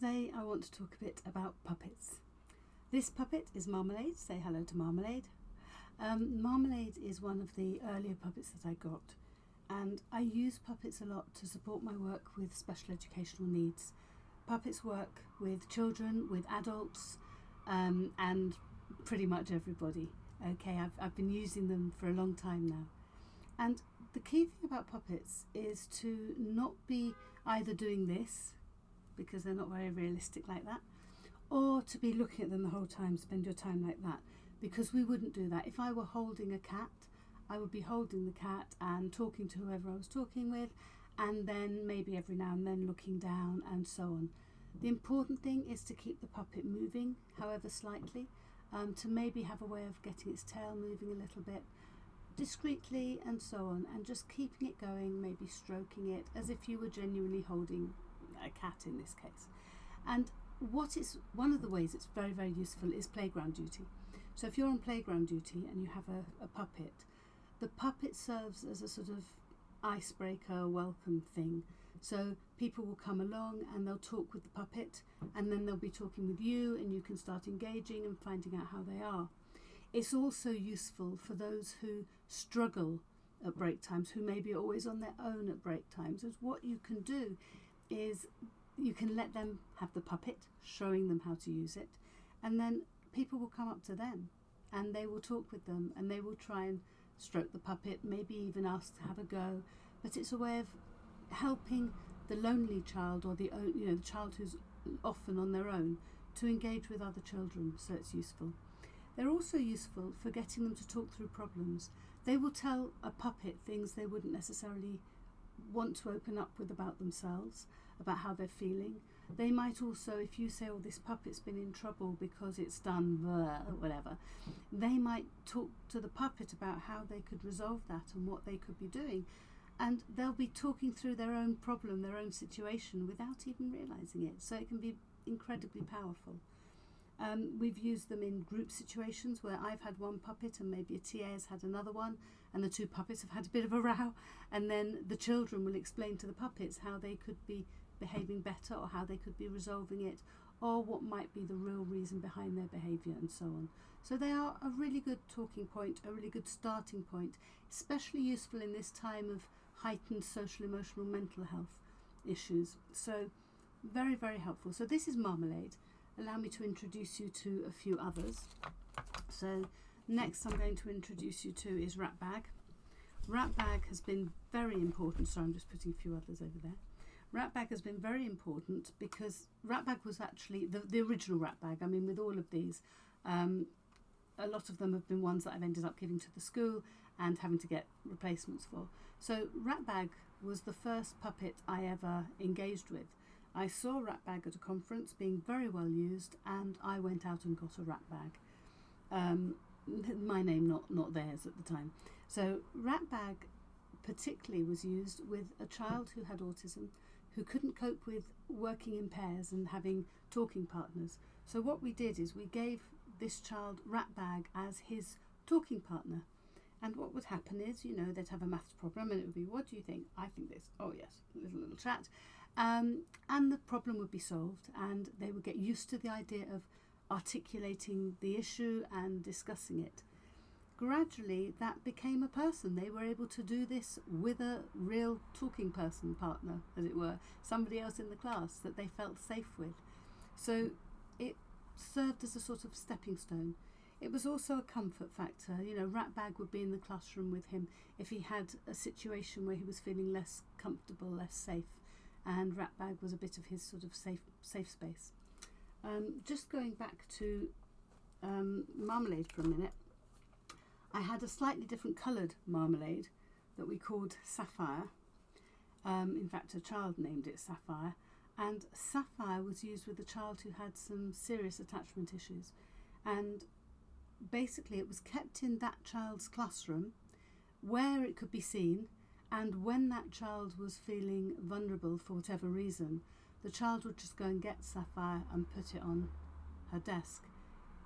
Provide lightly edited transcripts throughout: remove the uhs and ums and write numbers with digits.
Today I want to talk a bit about puppets. This puppet is Marmalade. Say hello to Marmalade. Marmalade is one of the earlier puppets that I got, and I use puppets a lot to support my work with special educational needs. Puppets work with children, with adults, and pretty much everybody. Okay, I've been using them for a long time now. And the key thing about puppets is to not be either doing this, because they're not very realistic like that, or to be looking at them the whole time, spend your time like that, because we wouldn't do that. If I were holding a cat, I would be holding the cat and talking to whoever I was talking with, and then maybe every now and then looking down and so on. The important thing is to keep the puppet moving, however slightly, to maybe have a way of getting its tail moving a little bit, discreetly and so on, and just keeping it going, maybe stroking it as if you were genuinely holding a cat in this case. And one of the ways it's very, very useful is playground duty. So if you're on playground duty and you have a puppet, the puppet serves as a sort of icebreaker, welcome thing. So people will come along and they'll talk with the puppet, and then they'll be talking with you, and you can start engaging and finding out how they are. It's also useful for those who struggle at break times, who may be always on their own at break times, as what you can do is you can let them have the puppet, showing them how to use it, and then people will come up to them and they will talk with them and they will try and stroke the puppet, maybe even ask to have a go. But it's a way of helping the lonely child, or the child who's often on their own, to engage with other children, so it's useful. They're also useful for getting them to talk through problems. They will tell a puppet things they wouldn't necessarily want to open up with about themselves, about how they're feeling. They might also, if you say, this puppet's been in trouble because it's done whatever, they might talk to the puppet about how they could resolve that and what they could be doing. And they'll be talking through their own problem, their own situation, without even realising it. So it can be incredibly powerful. We've used them in group situations where I've had one puppet and maybe a TA has had another one, and the two puppets have had a bit of a row, and then the children will explain to the puppets how they could be behaving better, or how they could be resolving it, or what might be the real reason behind their behaviour, and so on. So they are a really good talking point, a really good starting point, especially useful in this time of heightened social, emotional, mental health issues. So very, very helpful. So this is Marmalade. Allow me to introduce you to a few others. So next I'm going to introduce you to is Ratbag. Ratbag has been very important. So I'm just putting a few others over there. Ratbag has been very important because Ratbag was actually the original Ratbag. I mean, with all of these, a lot of them have been ones that I've ended up giving to the school and having to get replacements for. So Ratbag was the first puppet I ever engaged with. I saw Ratbag at a conference being very well used, and I went out and got a Ratbag. My name, not theirs at the time. So Ratbag particularly was used with a child who had autism, who couldn't cope with working in pairs and having talking partners. So what we did is we gave this child Ratbag as his talking partner. And what would happen is, they'd have a maths problem, and it would be, what do you think? I think this. Oh yes, little chat. And the problem would be solved, and they would get used to the idea of articulating the issue and discussing it. Gradually, that became a person. They were able to do this with a real talking person partner, as it were, somebody else in the class that they felt safe with. So it served as a sort of stepping stone. It was also a comfort factor. Ratbag would be in the classroom with him if he had a situation where he was feeling less comfortable, less safe, and Ratbag was a bit of his sort of safe space. Just going back to Marmalade for a minute, I had a slightly different coloured Marmalade that we called Sapphire. In fact, a child named it Sapphire, and Sapphire was used with a child who had some serious attachment issues, and basically it was kept in that child's classroom where it could be seen, and when that child was feeling vulnerable for whatever reason, the child would just go and get Sapphire and put it on her desk.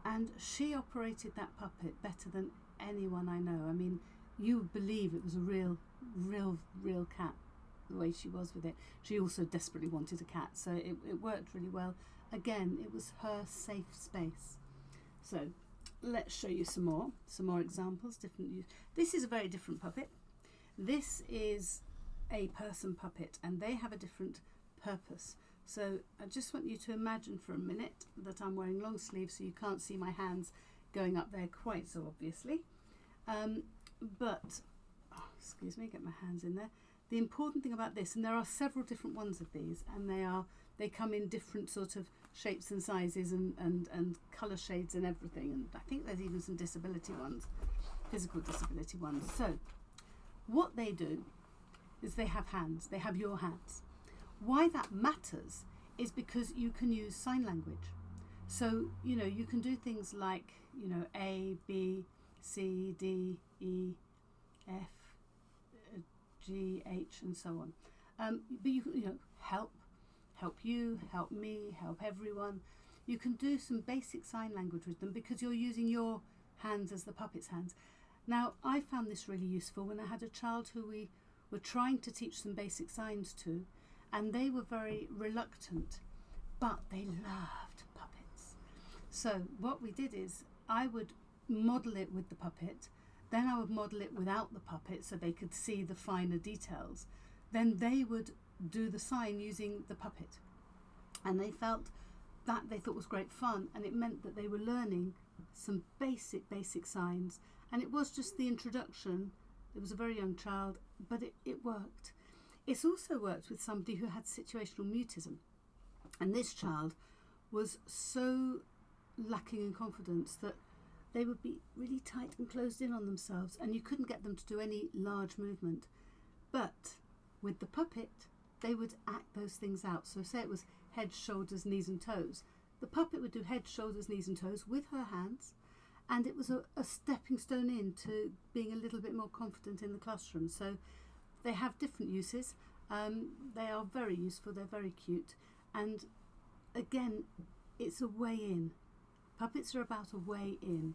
And she operated that puppet better than anyone I know. I mean, you would believe it was a real cat the way she was with it. She also desperately wanted a cat, so it worked really well. Again, it was her safe space. So let's show you some more examples. This is a very different puppet. This is a person puppet, and they have a different purpose. So I just want you to imagine for a minute that I'm wearing long sleeves, so you can't see my hands going up there quite so obviously. Excuse me, get my hands in there. The important thing about this, and there are several different ones of these, and they come in different sort of shapes and sizes and colour shades and everything, and I think there's even some disability ones, physical disability ones. So what they do is they have hands, they have your hands. Why that matters is because you can use sign language. So, you can do things like, A, B, C, D, E, F, G, H, and so on. But you help you, help me, help everyone. You can do some basic sign language with them because you're using your hands as the puppet's hands. Now, I found this really useful when I had a child who we were trying to teach some basic signs to, and they were very reluctant, but they loved puppets. So what we did is I would model it with the puppet, then I would model it without the puppet so they could see the finer details. Then they would do the sign using the puppet. And they felt that they thought was great fun, and it meant that they were learning some basic signs. And it was just the introduction. It was a very young child, but it worked. It's also worked with somebody who had situational mutism. And this child was so lacking in confidence that they would be really tight and closed in on themselves, and you couldn't get them to do any large movement. But with the puppet, they would act those things out. So say it was head, shoulders, knees and toes. The puppet would do head, shoulders, knees and toes with her hands, and it was a stepping stone into being a little bit more confident in the classroom. So they have different uses. They are very useful, they're very cute, and again, it's a way in. Puppets are about a way in.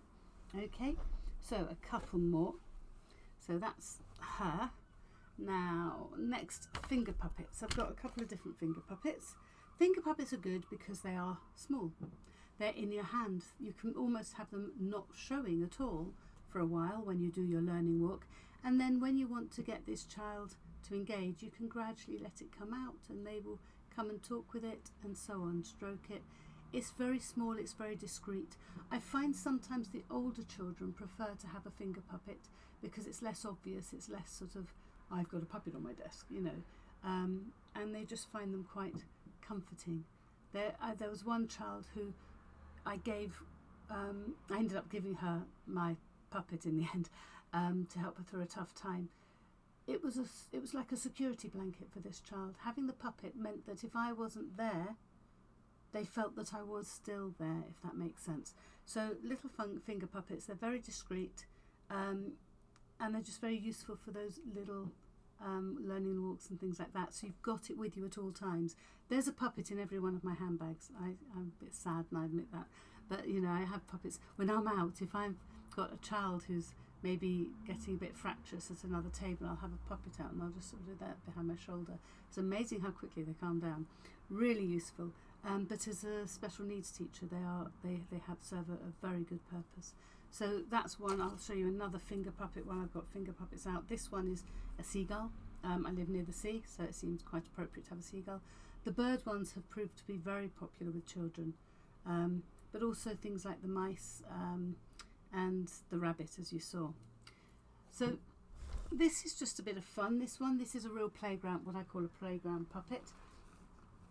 Okay, so a couple more. So that's her. Now, next, finger puppets. I've got a couple of different finger puppets. Finger puppets are good because they are small. They're in your hand. You can almost have them not showing at all for a while when you do your learning walk. And then when you want to get this child to engage, you can gradually let it come out and they will come and talk with it and so on, stroke it. It's very small, it's very discreet. I find sometimes the older children prefer to have a finger puppet because it's less obvious, it's less sort of, I've got a puppet on my desk, and they just find them quite comforting. There was one child who I ended up giving her my puppet in the end to help her through a tough time. It was like a security blanket for this child. Having the puppet meant that if I wasn't there, they felt that I was still there, if that makes sense. So little finger puppets, they're very discreet, and they're just very useful for those little learning walks and things like that. So you've got it with you at all times. There's a puppet in every one of my handbags. I'm a bit sad, and I admit that. But, I have puppets. When I'm out, if I've got a child who's maybe getting a bit fractious at another table, I'll have a puppet out and I'll just sort of do that behind my shoulder. It's amazing how quickly they calm down. Really useful. But as a special needs teacher, they serve a very good purpose. So that's one. I'll show you another finger puppet one. I've got finger puppets out. This one is a seagull. I live near the sea, so it seems quite appropriate to have a seagull. The bird ones have proved to be very popular with children, but also things like the mice and the rabbit, as you saw. So this is just a bit of fun. This is a real playground, what I call a playground puppet.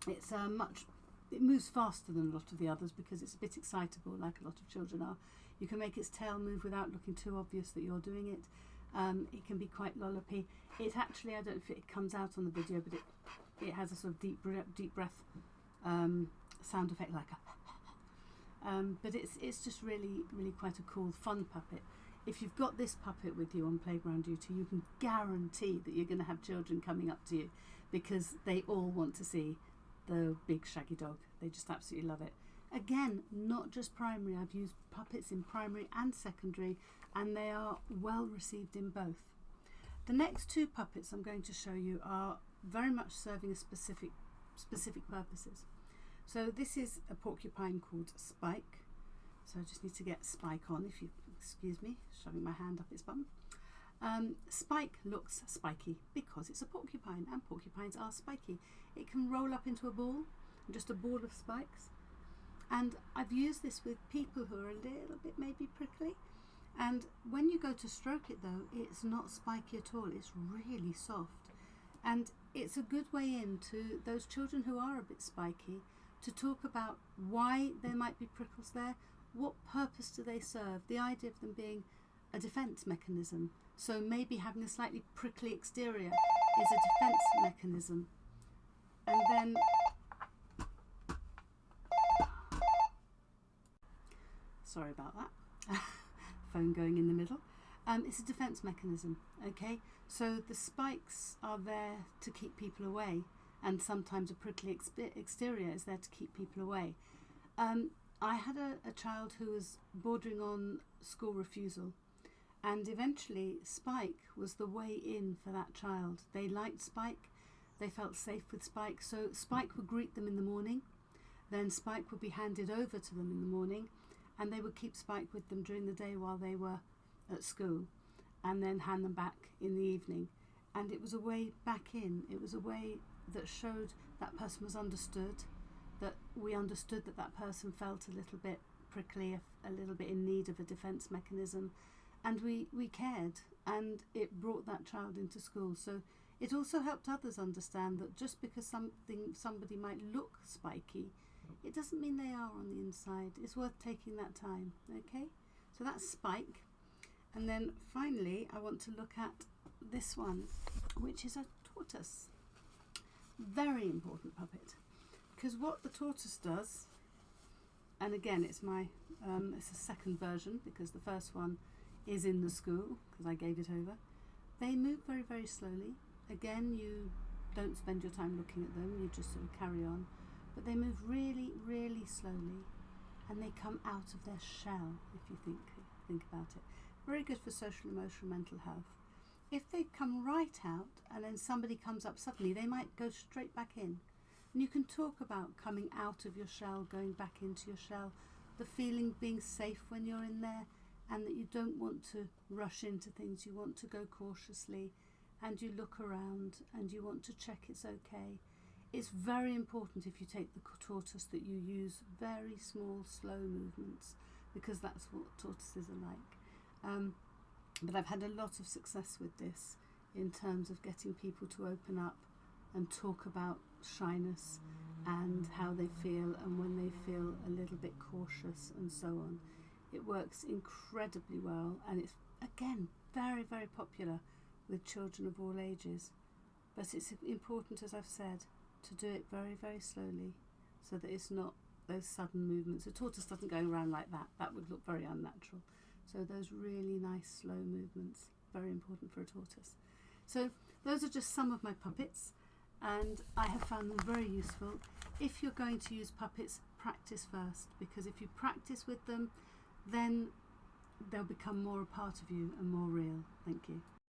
It moves faster than a lot of the others because it's a bit excitable, like a lot of children are. You can make its tail move without looking too obvious that you're doing it. It can be quite lollopy. It actually, I don't know if it comes out on the video, but it has a sort of deep breath sound effect, like a but it's just really, really quite a cool, fun puppet. If you've got this puppet with you on playground duty, you can guarantee that you're going to have children coming up to you because they all want to see the big shaggy dog. They just absolutely love it. Again, not just primary. I've used puppets in primary and secondary, and they are well received in both. The next two puppets I'm going to show you are very much serving a specific purposes. So this is a porcupine called Spike. So I just need to get Spike on, if you excuse me, shoving my hand up its bum. Spike looks spiky because it's a porcupine, and porcupines are spiky. It can roll up into a ball, just a ball of spikes. And I've used this with people who are a little bit maybe prickly. And when you go to stroke it though, it's not spiky at all. It's really soft. And it's a good way into those children who are a bit spiky to talk about why there might be prickles there, what purpose do they serve, the idea of them being a defense mechanism. So maybe having a slightly prickly exterior is a defense mechanism. And then sorry about that. Phone going in the middle. It's a defense mechanism, okay? So the spikes are there to keep people away, and sometimes a prickly exterior is there to keep people away. I had a child who was bordering on school refusal, and eventually Spike was the way in for that child. They liked Spike, they felt safe with Spike, so Spike would greet them in the morning, then Spike would be handed over to them in the morning, and they would keep Spike with them during the day while they were at school, and then hand them back in the evening. And it was a way back in. It was a way that showed that person was understood, that we understood that that person felt a little bit prickly, a little bit in need of a defense mechanism, and we cared, and it brought that child into school. So it also helped others understand that just because somebody might look spiky, it doesn't mean they are on the inside. It's worth taking that time, okay? So that's Spike. And then finally, I want to look at this one, which is a tortoise. Very important puppet. Because what the tortoise does, and again, it's a second version because the first one is in the school, because I gave it over. They move very, very slowly. Again, you don't spend your time looking at them, you just sort of carry on. But they move really, really slowly, and they come out of their shell, if you think about it. Very good for social, emotional, mental health. If they come right out and then somebody comes up suddenly, they might go straight back in. And you can talk about coming out of your shell, going back into your shell, the feeling being safe when you're in there, and that you don't want to rush into things. You want to go cautiously, and you look around, and you want to check it's okay. It's very important if you take the tortoise that you use very small, slow movements, because that's what tortoises are like. But I've had a lot of success with this in terms of getting people to open up and talk about shyness and how they feel and when they feel a little bit cautious and so on. It works incredibly well, and it's, again, very, very popular with children of all ages. But it's important, as I've said, to do it very, very slowly so that it's not those sudden movements. A tortoise doesn't go around like that. That would look very unnatural. So those really nice slow movements, very important for a tortoise. So those are just some of my puppets, and I have found them very useful. If you're going to use puppets, practice first, because if you practice with them, then they'll become more a part of you and more real. Thank you.